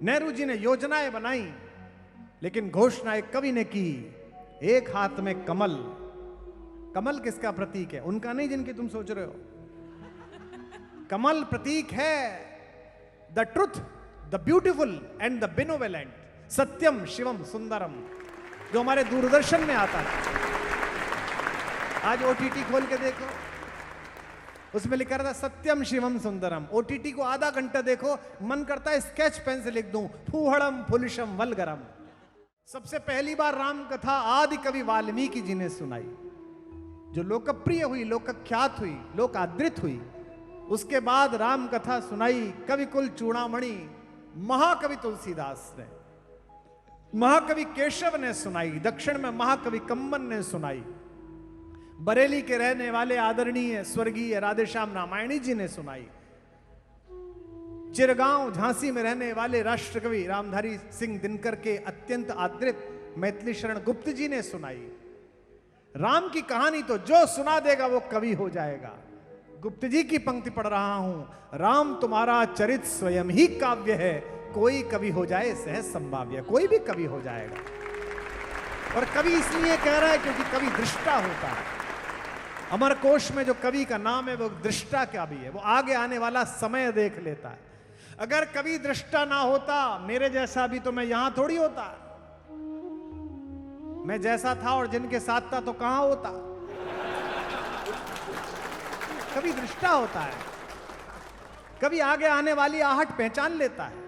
नेहरू जी ने योजनाएं बनाई, लेकिन घोषणा एक कवि ने की, एक हाथ में कमल। कमल किसका प्रतीक है? उनका नहीं जिनकी तुम सोच रहे हो। कमल प्रतीक है the truth, the beautiful and the benevolent, सत्यम शिवम सुंदरम, जो हमारे दूरदर्शन में आता है। आज ओटीटी खोल के देखो, उसमें लिखा रहता सत्यम शिवम सुंदरम। ओटीटी को आधा घंटा देखो, मन करता है स्केच पेन से लिख दूं, फूहड़म फुलिशम वलगरम। सबसे पहली बार राम कथा आदि कवि वाल्मीकि जी ने सुनाई, जो लोकप्रिय हुई, लोकख्यात हुई, लोक आदृत हुई। उसके बाद राम कथा सुनाई कवि कुल चूड़ामणि महाकवि तुलसीदास ने, महाकवि केशव ने सुनाई, दक्षिण में महाकवि कंबन ने सुनाई, बरेली के रहने वाले आदरणीय स्वर्गीय राधेश्याम रामायणी जी ने सुनाई, चिरगांव झांसी में रहने वाले राष्ट्रकवि रामधारी सिंह दिनकर के अत्यंत आदृत मैथिली शरण गुप्त जी ने सुनाई। राम की कहानी तो जो सुना देगा वो कवि हो जाएगा। गुप्त जी की पंक्ति पढ़ रहा हूं, राम तुम्हारा चरित स्वयं ही काव्य है, कोई कवि हो जाए सहज संभाव्य। कोई भी कवि हो जाएगा, और कवि इसलिए कह रहा है क्योंकि कवि दृष्टा होता है। अमर कोश में जो कवि का नाम है वो दृष्टा का भी है, वो आगे आने वाला समय देख लेता है। अगर कवि दृष्टा ना होता, मेरे जैसा भी, तो मैं यहां थोड़ी होता। मैं जैसा था और जिनके साथ था तो कहां होता। कवि दृष्टा होता है, कवि आगे आने वाली आहट पहचान लेता है।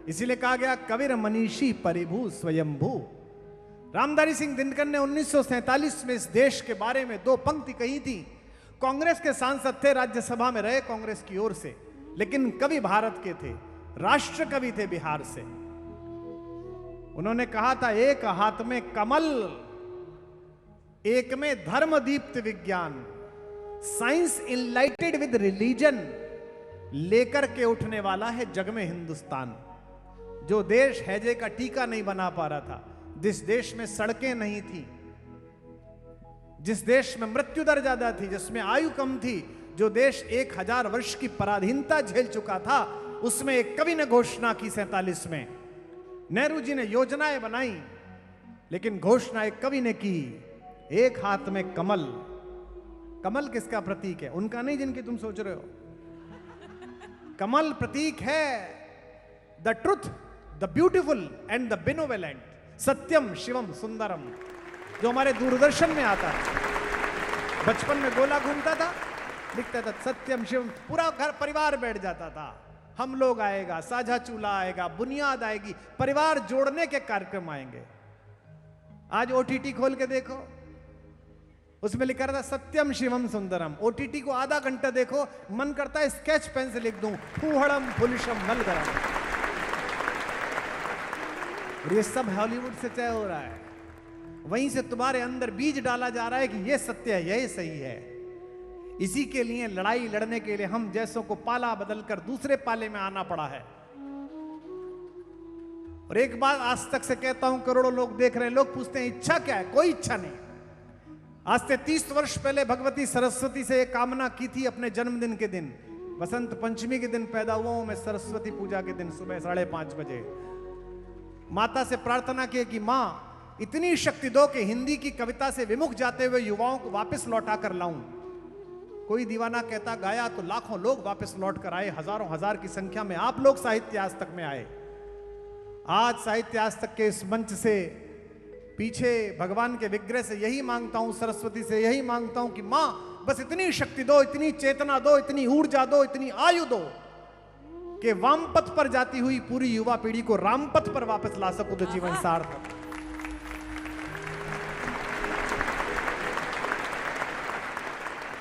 इसीलिए कहा गया कविर मनीषी परिभू स्वयंभू। रामधारी सिंह दिनकर ने 1947 में इस देश के बारे में दो पंक्ति कही थी। कांग्रेस के सांसद थे, राज्यसभा में रहे कांग्रेस की ओर से, लेकिन कवि भारत के थे, राष्ट्र कवि थे बिहार से। उन्होंने कहा था, एक हाथ में कमल, एक में धर्म दीप्त विज्ञान, साइंस इनलाइटेड विद रिलीजन, लेकर के उठने वाला है जग में हिंदुस्तान। जो देश हैजे का टीका नहीं बना पा रहा था, जिस देश में सड़कें नहीं थी, जिस देश में मृत्यु दर ज्यादा थी, जिसमें आयु कम थी, जो देश 1000 वर्ष की पराधीनता झेल चुका था, उसमें एक कवि ने घोषणा की 47 में। नेहरू जी ने योजनाएं बनाई, लेकिन घोषणा एक कवि ने की, एक हाथ में कमल। कमल किसका प्रतीक है? उनका नहीं जिनकी तुम सोच रहे हो। कमल प्रतीक है the truth, the beautiful and the benevolent, सत्यम शिवम सुंदरम, जो हमारे दूरदर्शन में आता है। बचपन में गोला घूमता था, लिखता था सत्यम शिवम, पूरा घर परिवार बैठ जाता था। हम लोग आएगा, साझा चूल्हा आएगा, बुनियाद आएगी, परिवार जोड़ने के कार्यक्रम आएंगे। आज ओटीटी खोल के देखो, उसमें लिखा रहता सत्यम शिवम सुंदरम। ओटीटी को आधा घंटा देखो, मन करता है स्केच पेन से लिख दूं, फूहड़म फुलिशम वलगरम। और ये सब हॉलीवुड से तय हो रहा है। वहीं से तुम्हारे अंदर बीज डाला जा रहा है कि ये सत्य है, यही सही है। इसी के लिए लड़ाई लड़ने के लिए हम जैसों को पाला बदलकर दूसरे पाले में आना पड़ा है। और एक बात आज तक से कहता हूं, करोड़ों लोग देख रहे हैं, लोग पूछते हैं इच्छा क्या है? कोई इच्छा नहीं। आज से 30 वर्ष पहले भगवती सरस्वती से एक कामना की थी अपने जन्मदिन के दिन, बसंत पंचमी के दिन पैदा हुआ हूं मैं, सरस्वती पूजा के दिन सुबह 5:30 बजे माता से प्रार्थना की कि मां इतनी शक्ति दो कि हिंदी की कविता से विमुख जाते हुए युवाओं को वापस लौटा कर लाऊं। कोई दीवाना कहता गाया तो लाखों लोग वापस लौट कर आए, हजारों हजार की संख्या में आप लोग साहित्य आज तक में आए। आज साहित्य आज तक के इस मंच से पीछे भगवान के विग्रह से यही मांगता हूं, सरस्वती से यही मांगता हूं कि मां बस इतनी शक्ति दो, इतनी चेतना दो, इतनी ऊर्जा दो, इतनी आयु दो कि वामपथ पर जाती हुई पूरी युवा पीढ़ी को रामपथ पर वापस ला सकूं तो जीवन सार्थक।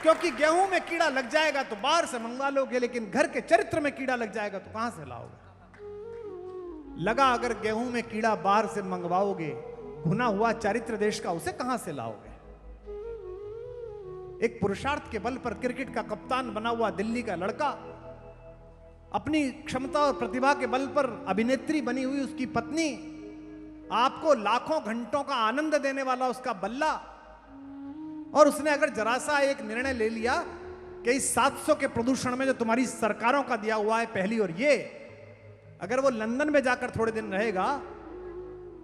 क्योंकि गेहूं में कीड़ा लग जाएगा तो बाहर से मंगवा लोगे, लेकिन घर के चरित्र में कीड़ा लग जाएगा तो कहां से लाओगे? लगा अगर गेहूं में कीड़ा बाहर से मंगवाओगे, भुना हुआ चरित्र देश का, उसे कहां से लाओगे? एक पुरुषार्थ के बल पर क्रिकेट का कप्तान बना हुआ दिल्ली का लड़का, अपनी क्षमता और प्रतिभा के बल पर अभिनेत्री बनी हुई उसकी पत्नी, आपको लाखों घंटों का आनंद देने वाला उसका बल्ला, और उसने अगर जरा सा एक निर्णय ले लिया कि इस 700 के प्रदूषण में जो तुम्हारी सरकारों का दिया हुआ है पहली और ये, अगर वो लंदन में जाकर थोड़े दिन रहेगा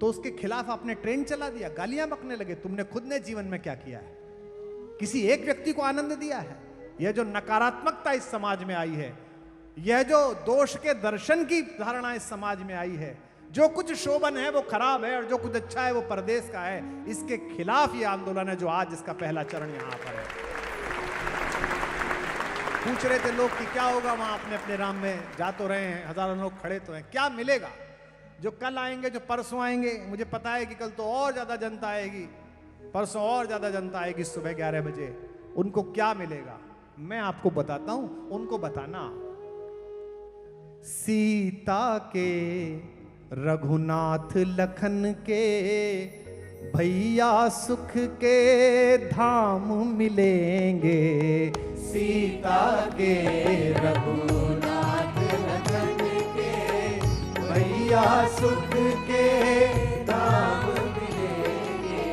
तो उसके खिलाफ आपने ट्रेन चला दिया, गालियां बकने लगे। तुमने खुद ने जीवन में क्या किया है? किसी एक व्यक्ति को आनंद दिया है? यह जो नकारात्मकता इस समाज में आई है, यह जो दोष के दर्शन की धारणा इस समाज में आई है, जो कुछ शोभन है वो खराब है और जो कुछ अच्छा है वो परदेश का है, इसके खिलाफ ये आंदोलन है जो आज इसका पहला चरण यहां पर है। पूछ रहे थे लोग कि क्या होगा वहां, अपने अपने राम में जा तो रहे हैं, हजारों लोग खड़े तो हैं, क्या मिलेगा? जो कल आएंगे, जो परसों आएंगे, मुझे पता है कि कल तो और ज्यादा जनता आएगी, परसों और ज्यादा जनता आएगी सुबह 11 बजे, उनको क्या मिलेगा? मैं आपको बताता हूं, उनको बताना। सीता के, रघुनाथ लखन के, भैया सुख के धाम मिलेंगे। सीता के, रघुनाथ लखन के, भैया सुख के धाम मिलेंगे।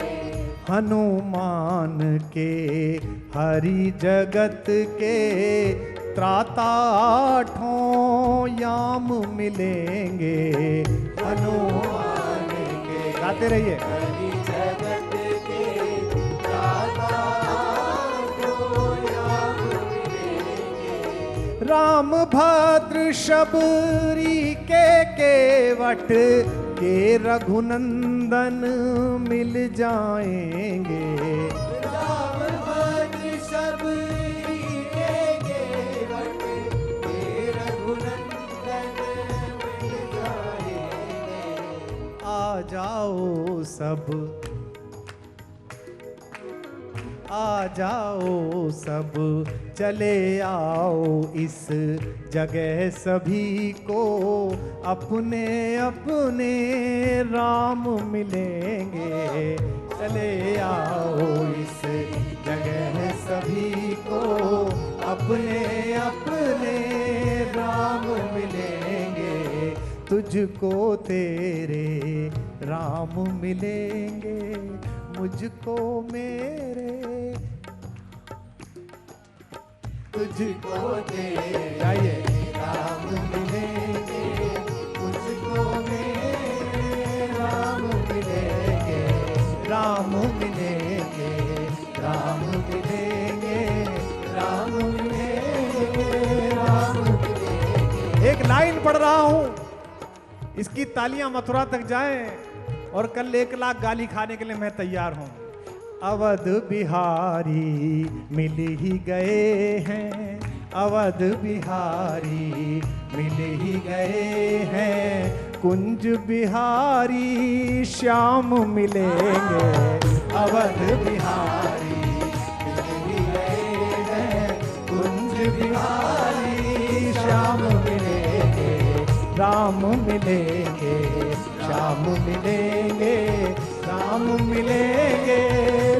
हनुमान के, हरि जगत के, त्राता आठों याम मिलेंगे। हनुमान के, गाते रहिए, हरि जगत के, त्राता आठों याम मिलेंगे। राम भद्र शबरी के केवट के रघुनंदन मिल जाएंगे। राम भद्र शबरी के केवट के रघुनंदन मिल जाएंगे। आ जाओ सब, आ जाओ सब, चले आओ इस जगह सभी को, अपने अपने राम मिलेंगे। चले आओ इस जगह सभी को, अपने अपने राम मिलेंगे। तुझको तेरे राम मिलेंगे, मुझको मेरे, तुझको तेरे राम मिलेंगे, मुझको मेरे राम मिलेंगे। राम मिलेंगे, राम मिलेंगे, राम मिलेंगे, राम मिलेंगे। एक लाइन पढ़ रहा हूं, इसकी तालियां मथुरा तक जाएं और कल 1 लाख गाली खाने के लिए मैं तैयार हूं। अवध बिहारी मिल ही गए हैं, अवध बिहारी मिल ही गए हैं। कुंज बिहारी श्याम मिलेंगे। अवध बिहारी मिल ही गए हैं, कुंज बिहारी श्याम मिलेंगे। राम मिलेंगे, श्याम मिलेंगे, राम मिलेंगे,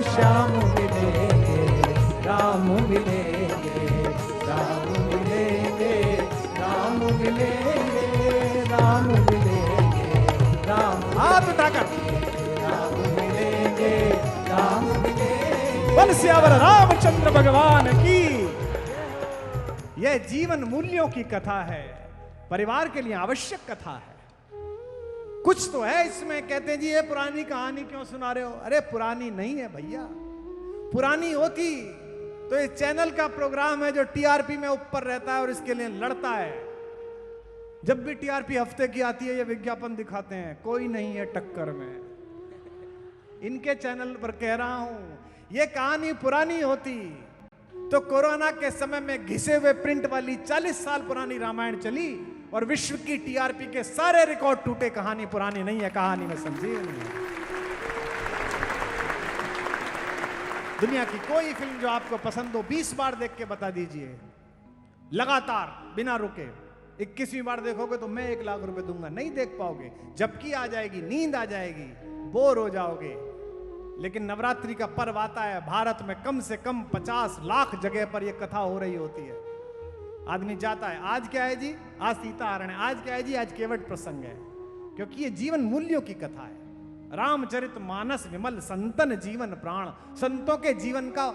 श्याम मिलेंगे। राम मिलेंगे, राम मिलेंगे, राम मिलेंगे, राम मिलेंगे, राम। हाथ उठाकर, राम मिलेंगे, राम मिलेंगे। बल सियावर रामचंद्र भगवान की। यह जीवन मूल्यों की कथा है, परिवार के लिए आवश्यक कथा है। कुछ तो है इसमें। कहते हैं जी ये पुरानी कहानी क्यों सुना रहे हो? अरे पुरानी नहीं है भैया, पुरानी होती तो इस चैनल का प्रोग्राम है जो टीआरपी में ऊपर रहता है और इसके लिए लड़ता है। जब भी टीआरपी हफ्ते की आती है ये विज्ञापन दिखाते हैं, कोई नहीं है टक्कर में। इनके चैनल पर कह रहा हूं, ये कहानी पुरानी होती तो कोरोना के समय में घिसे हुए प्रिंट वाली 40 साल पुरानी रामायण चली और विश्व की टीआरपी के सारे रिकॉर्ड टूटे। कहानी पुरानी नहीं है, कहानी में समझिए नहीं है। दुनिया की कोई फिल्म जो आपको पसंद हो 20 बार देख के बता दीजिए, लगातार बिना रुके। 21वीं बार देखोगे तो मैं 1 लाख रुपए दूंगा, नहीं देख पाओगे। झपकी आ जाएगी, नींद आ जाएगी, बोर हो जाओगे। लेकिन नवरात्रि का पर्व आता है, भारत में कम से कम 50 लाख जगह पर यह कथा हो रही होती है। आदमी जाता है, आज क्या है जी? आज सीताहरण है। आज क्या है जी? आज केवट प्रसंग है। क्योंकि ये जीवन मूल्यों की कथा है। रामचरित मानस विमल संतन जीवन प्राण, संतों के जीवन का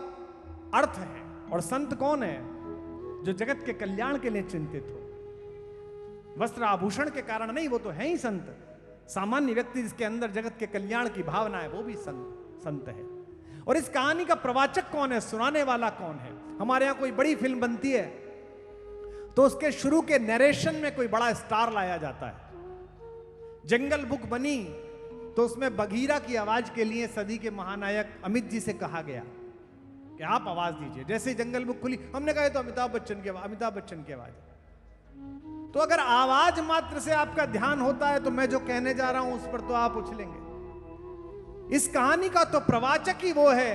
अर्थ है। और संत कौन है? जो जगत के कल्याण के लिए चिंतित हो। वस्त्र आभूषण के कारण नहीं, वो तो है ही संत। सामान्य व्यक्ति जिसके अंदर जगत के कल्याण की भावना है वो भी संत है। और इस कहानी का प्रवाचक कौन है, सुनाने वाला कौन है? हमारे यहां कोई बड़ी फिल्म बनती है तो उसके शुरू के नरेशन में कोई बड़ा स्टार लाया जाता है। जंगल बुक बनी तो उसमें बघीरा की आवाज के लिए सदी के महानायक अमित जी से कहा गया कि आप आवाज दीजिए। जैसे ही जंगल बुक खुली, हमने कहा तो अमिताभ बच्चन की आवाज। तो अगर आवाज मात्र से आपका ध्यान होता है तो मैं जो कहने जा रहा हूं उस पर तो आप उछलेंगे। इस कहानी का तो प्रवाचक ही वो है।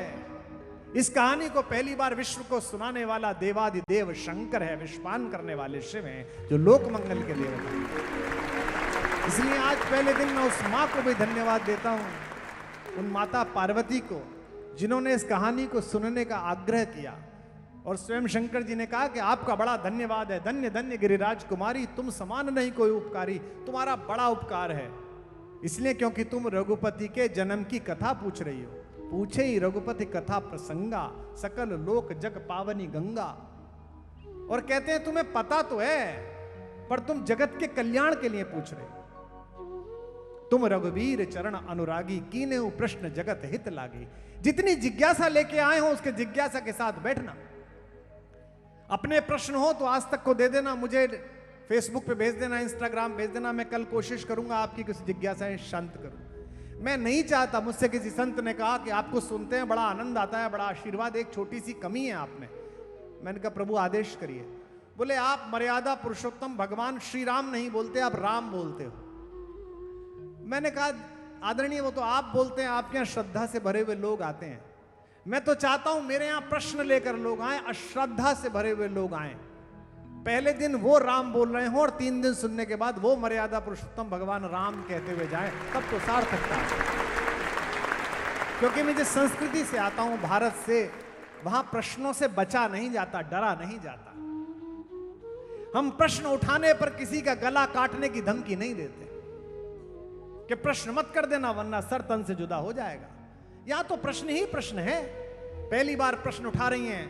इस कहानी को पहली बार विश्व को सुनाने वाला देवादिदेव शंकर है, विश्वान करने वाले शिव हैं, जो लोक मंगल के देवता हैं। इसलिए आज पहले दिन मैं उस मां को भी धन्यवाद देता हूं, उन माता पार्वती को, जिन्होंने इस कहानी को सुनने का आग्रह किया। और स्वयं शंकर जी ने कहा कि आपका बड़ा धन्यवाद है, धन्य धन्य गिरिराज कुमारी, तुम समान नहीं कोई उपकारी, तुम्हारा बड़ा उपकार है। इसलिए क्योंकि तुम रघुपति के जन्म की कथा पूछ रही हो। पूछे ही रघुपति कथा प्रसंगा, सकल लोक जग पावनी गंगा। और कहते हैं तुम्हें पता तो है पर तुम जगत के कल्याण के लिए पूछ रहे हो। तुम रघुवीर चरण अनुरागी, कीने प्रश्न जगत हित लागी। जितनी जिज्ञासा लेके आए हो उसके जिज्ञासा के साथ बैठना। अपने प्रश्न हो तो आज तक को दे देना, मुझे फेसबुक पे भेज देना, इंस्टाग्राम भेज देना। मैं कल कोशिश करूंगा आपकी कुछ जिज्ञासाएं शांत करूं। मैं नहीं चाहता, मुझसे किसी संत ने कहा कि आपको सुनते हैं बड़ा आनंद आता है, बड़ा आशीर्वाद, एक छोटी सी कमी है आप में। मैंने कहा प्रभु आदेश करिए। बोले आप मर्यादा पुरुषोत्तम भगवान श्री राम नहीं बोलते, आप राम बोलते हो। मैंने कहा आदरणीय वो तो आप बोलते हैं, आपके यहां श्रद्धा से भरे हुए लोग आते हैं। मैं तो चाहता हूं मेरे यहां प्रश्न लेकर लोग आए, अश्रद्धा से भरे हुए लोग आए। पहले दिन वो राम बोल रहे हो और 3 दिन सुनने के बाद वो मर्यादा पुरुषोत्तम भगवान राम कहते हुए जाए, तब तो सार्थकता है। क्योंकि मैं जिस संस्कृति से आता हूं, भारत से, वहां प्रश्नों से बचा नहीं जाता, डरा नहीं जाता। हम प्रश्न उठाने पर किसी का गला काटने की धमकी नहीं देते कि प्रश्न मत कर देना वरना सर तन से जुदा हो जाएगा। यहां तो प्रश्न ही प्रश्न है। पहली बार प्रश्न उठा रही हैं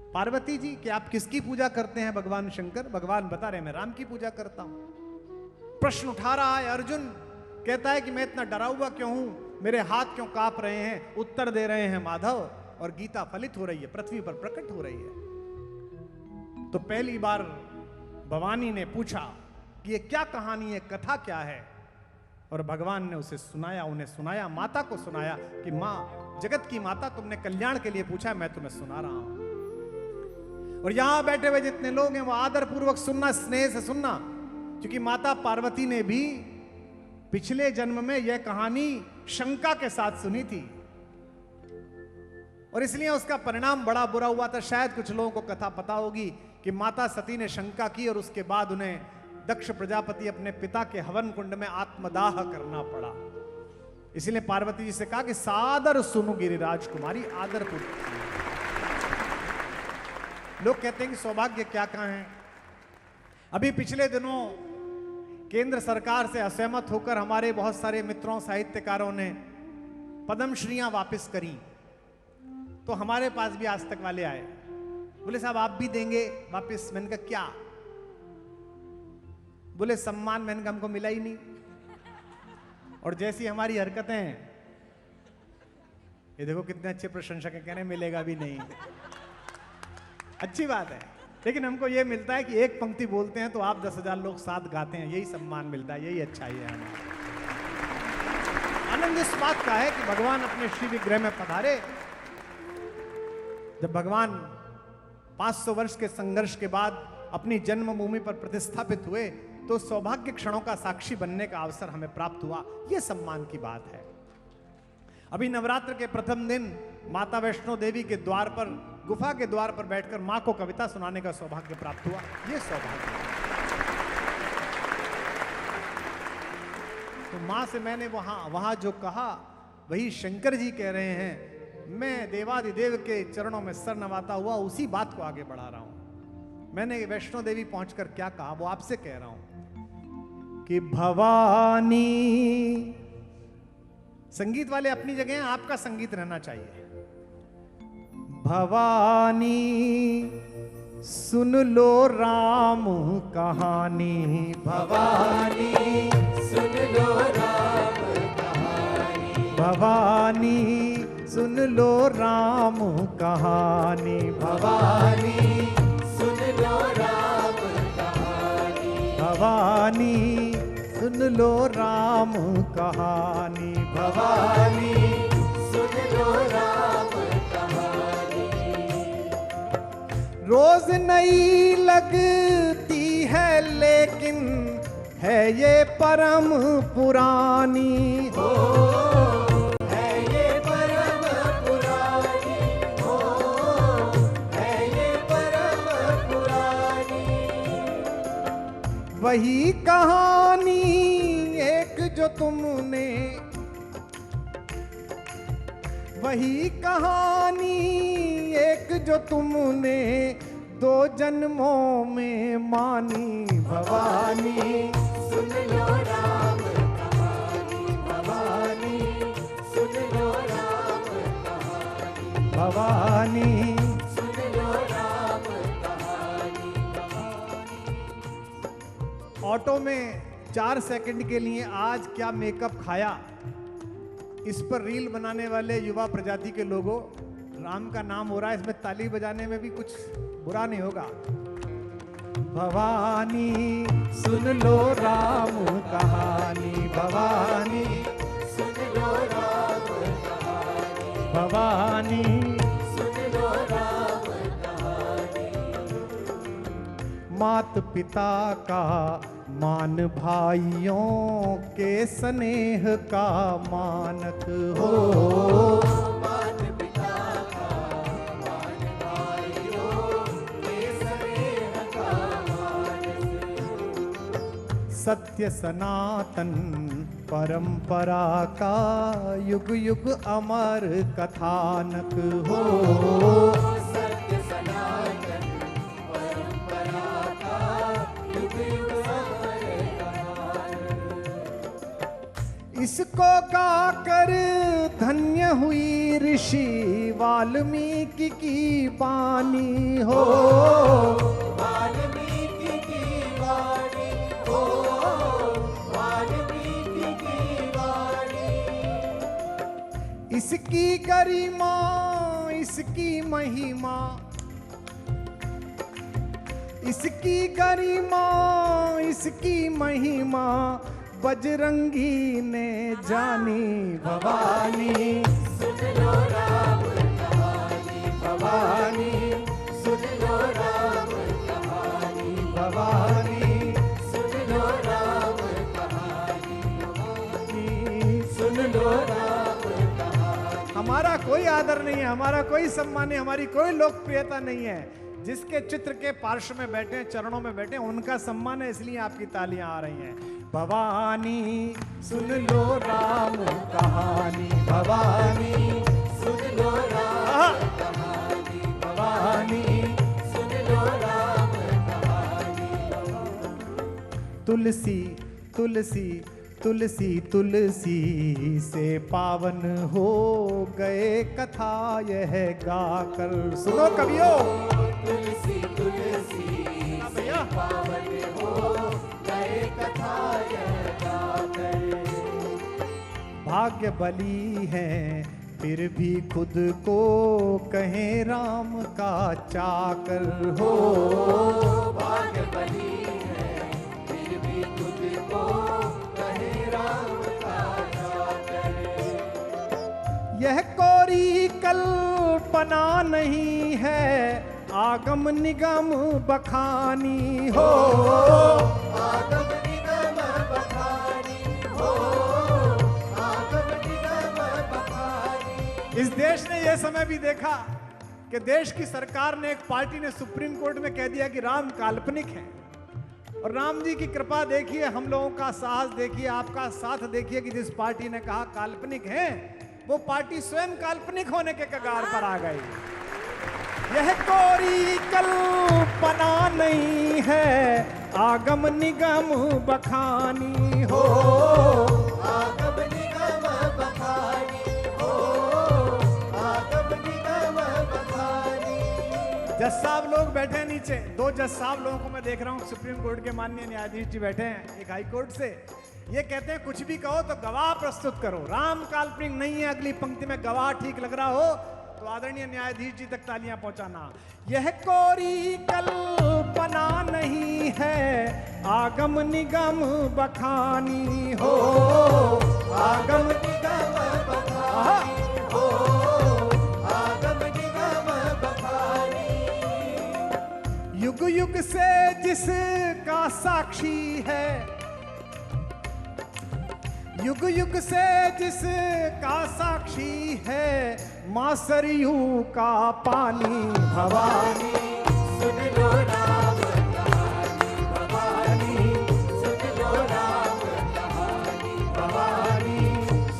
पार्वती जी कि आप किसकी पूजा करते हैं? भगवान शंकर। भगवान बता रहे मैं राम की पूजा करता हूं। प्रश्न उठा रहा है अर्जुन, कहता है कि मैं इतना डरा हुआ क्यों हूं, मेरे हाथ क्यों कांप रहे हैं? उत्तर दे रहे हैं माधव, और गीता फलित हो रही है, पृथ्वी पर प्रकट हो रही है। तो पहली बार भवानी ने पूछा कि ये क्या कहानी है, कथा क्या है? और भगवान ने उसे सुनाया, उन्हें सुनाया, माता को सुनाया कि मां, जगत की माता, तुमने कल्याण के लिए पूछा, मैं तुम्हें सुना रहा हूं। और यहां बैठे हुए जितने लोग हैं वो आदर पूर्वक सुनना, स्नेह से सुनना, क्योंकि माता पार्वती ने भी पिछले जन्म में यह कहानी शंका के साथ सुनी थी और इसलिए उसका परिणाम बड़ा बुरा हुआ था। शायद कुछ लोगों को कथा पता होगी कि माता सती ने शंका की और उसके बाद उन्हें दक्ष प्रजापति अपने पिता के हवन कुंड में आत्मदाह करना पड़ा। इसलिए पार्वती जी से कहा कि सादर सुनो गिरिराज कुमारी, आदर पूर्वक। लोग कहते हैं कि सौभाग्य क्या कहां है। अभी पिछले दिनों केंद्र सरकार से असहमत होकर हमारे बहुत सारे मित्रों, साहित्यकारों ने पद्मश्रीयां वापस करी। तो हमारे पास भी आज तक वाले आए, बोले साहब आप भी देंगे वापस? मैंने कहा क्या? बोले सम्मान। मैंने कहा हमको मिला ही नहीं। और जैसी हमारी हरकतें हैं, ये देखो कितने अच्छे प्रशंसक हैं, कहने मिलेगा भी नहीं। अच्छी बात है, लेकिन हमको ये मिलता है कि एक पंक्ति बोलते हैं तो आप 10,000 लोग साथ गाते हैं, यही सम्मान मिलता है, यही अच्छाई है हमारा। आनंद इस बात का है कि भगवान अपने श्री विग्रह में पधारे। जब भगवान 500 वर्ष के संघर्ष के बाद अपनी जन्मभूमि पर प्रतिस्थापित हुए तो सौभाग्य क्षणों का साक्षी बनने का अवसर हमें प्राप्त हुआ। यह सम्मान की बात है। अभी नवरात्र के प्रथम दिन माता वैष्णो देवी के द्वार पर, गुफा के द्वार पर बैठकर मां को कविता सुनाने का सौभाग्य प्राप्त हुआ। यह सौभाग्य। तो मां से मैंने वहां जो कहा वही शंकर जी कह रहे हैं। मैं देवादिदेव के चरणों में सर नवाता हुआ उसी बात को आगे बढ़ा रहा हूं। मैंने वैष्णो देवी पहुंचकर क्या कहा वो आपसे कह रहा हूं कि भवानी, संगीत वाले अपनी जगह हैं, आपका संगीत रहना चाहिए। भवानी सुन लो राम कहानी भवानी, सुन लो राम कहानी, भवानी सुन लो राम कहानी भवानी सुन लो राम कहानी, भवानी सुन लो राम कहानी भवानी सुन लो राम कहानी। रोज नई लगती है लेकिन है ये परम पुरानी, हो है ये परम पुरानी, हो है ये परम पुरानी। वही कहानी एक जो तुमने, वही कहानी एक जो तुमने दो जन्मों में मानी भवानी। सुन लो राम कहानी, भवानी सुन लो राम कहानी, भवानी सुन लो राम कहानी। ऑटो में 4 सेकंड के लिए आज क्या मेकअप खाया, इस पर रील बनाने वाले युवा प्रजाति के लोगों, राम का नाम हो रहा है, इसमें ताली बजाने में भी कुछ बुरा नहीं होगा। भवानी सुन लो राम कहानी, भवानी सुन लो राम कहानी, भवानी सुन लो राम कहानी। मात पिता का मान भाइयों के स्नेह का मानक हो, मात पिता का मान भाइयों के स्नेह का मानक। सत्य सनातन परंपरा का युग युग अमर कथानक हो, सत्य सनातन परंपरा का युग युग अमर कहानी। इसको गाकर धन्य हुई ऋषि वाल्मीकि की वाणी हो, वाल्मीकि की वाणी हो, वाल्मीकि की वाणी। इसकी गरिमा इसकी महिमा, इसकी गरिमा इसकी महिमा बजरंगी ने जानी भवानी। सुन लो राम कहानी, भवानी सुन लो राम कहानी, भवानी सुन लो राम कहानी, सुन लो राम कहानी। हमारा कोई आदर नहीं है, हमारा कोई सम्मान नहीं, हमारी कोई लोकप्रियता नहीं है। जिसके चित्र के पार्श्व में बैठे, चरणों में बैठे, उनका सम्मान है, इसलिए आपकी तालियां आ रही हैं। भवानी सुन लो राम कहानी, भवानी सुन लो राम कहानी, भवानी सुन लो राम कहानी। तुलसी तुलसी तुलसी तुलसी से पावन हो गए कथा यह गाकर। सुनो कवियो, तुलसी तुलसी भैया पावन हो गए कथा यह गाकर। भाग्य बली है फिर भी खुद को कहे राम का चाकर हो, भाग्य बली है फिर भी खुद को कहे राम का चाकर। यह कोरी कल्पना नहीं है आगम निगम बखानी हो, आगम निगम बखानी हो, आगम निगम बखानी। इस देश ने यह समय भी देखा कि देश की सरकार ने, एक पार्टी ने सुप्रीम कोर्ट में कह दिया कि राम काल्पनिक है। और राम जी की कृपा देखिए, हम लोगों का साहस देखिए, आपका साथ देखिए कि जिस पार्टी ने कहा काल्पनिक है, वो पार्टी स्वयं काल्पनिक होने के कगार पर आ गई। यह कोरी कल्पना नहीं है आगम निगम बखानी हो, आगम निगम बखानी हो, आगम निगम बखानी। जज साहब लोग बैठे हैं नीचे, दो जज साहब लोगों को मैं देख रहा हूँ, सुप्रीम कोर्ट के माननीय न्यायाधीश जी बैठे हैं, एक हाई कोर्ट से। ये कहते हैं कुछ भी कहो तो गवाह प्रस्तुत करो, राम काल्पनिक नहीं है। अगली पंक्ति में गवाह ठीक लग रहा हो तो आदरणीय न्यायाधीश जी तक तालियां पहुंचाना। यह कोरी कल्पना नहीं है, आगम निगम बखानी हो, आगम निगम बखानी हो, आगम निगम बखानी। युग युग से जिसका साक्षी है, युग युग से जिसका साक्षी है, मां सरयू का पानी भवानी। सुन लो राम कहानी भवानी, सुन लो राम कहानी भवानी,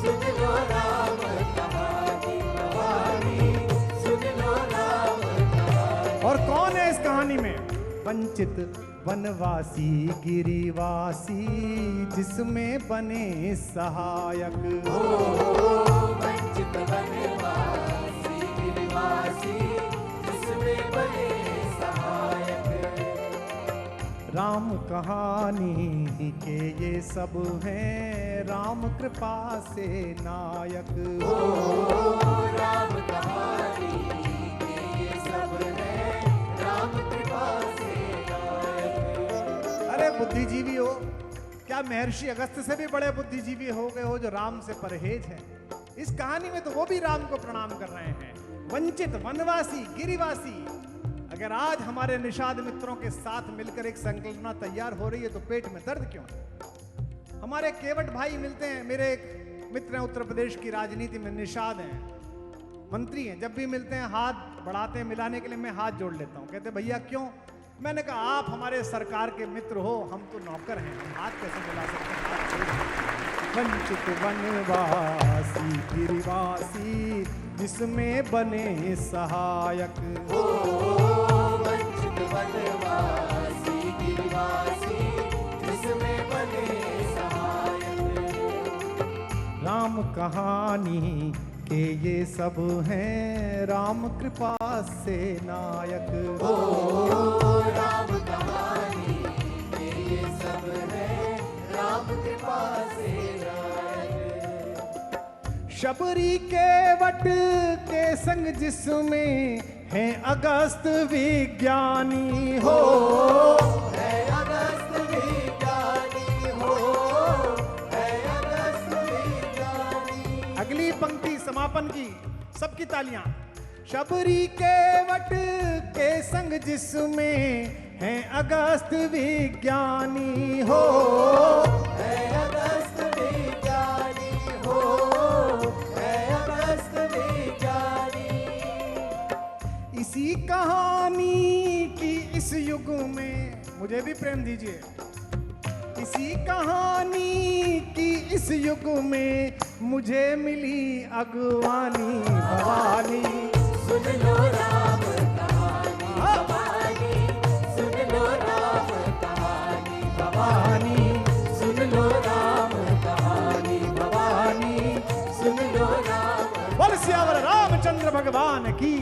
सुन लो राम कहानी भवानी, सुन लो राम कहानी। और कौन है इस कहानी में? वंचित वनवासी गिरिवासी, जिसमें बने सहायक। वंचित वनवासी गिरिवासी, जिसमें बने सहायक। राम कहानी के ये सब हैं, राम कृपा से नायक। राम कहानी के ये सब है, राम कृपा से नायक। अरे बुद्धिजीवी हो, क्या महर्षि अगस्त्य से भी बड़े बुद्धिजीवी हो गए हो जो राम से परहेज है? इस कहानी में तो वो भी राम को प्रणाम कर रहे हैं। वंचित वनवासी गिरिवासी। अगर आज हमारे निषाद मित्रों के साथ मिलकर एक संकल्पना तैयार हो रही है तो पेट में दर्द क्यों? हमारे केवट भाई मिलते हैं, मेरे एक मित्र हैं उत्तर प्रदेश की राजनीति में, निषाद हैं, मंत्री हैं, जब भी मिलते हैं हाथ बढ़ाते हैं मिलाने के लिए, मैं हाथ जोड़ लेता हूं। कहते भैया क्यों? मैंने कहा आप हमारे सरकार के मित्र हो, हम तो नौकर हैं, हम हाथ कैसे मिला सकते हैं? वंचित वनवासी गिरिवासी, जिसमें बने सहायक। वंचित वनवासी गिरिवासी, जिसमें बने सहायक। राम कहानी के ये सब हैं, राम कृपा से नायक। राम कहानी के ये सब है, राम कृपा से नायक। शबरी के वट के संग जिसमें है अगस्त विज्ञानी हो, है अगस्त विज्ञानी हो, है अगस्त विज्ञानी। अगली पंक्ति समापन की, सबकी तालियां। शबरी के वट के संग जिसमें है अगस्त विज्ञानी हो, है अगस्त विज्ञानी हो, है अगस्त विज्ञानी। इसी कहानी की इस युग में, मुझे भी प्रेम दीजिए, इसी कहानी की इस युग में मुझे मिली अगवानी भवानी। सुन लो राम कहानी भवानी, सुन लो राम कहानी भवानी, सुन लो राम कहानी भवानी, सुन लो राम। बोल सियावर रामचंद्र भगवान की।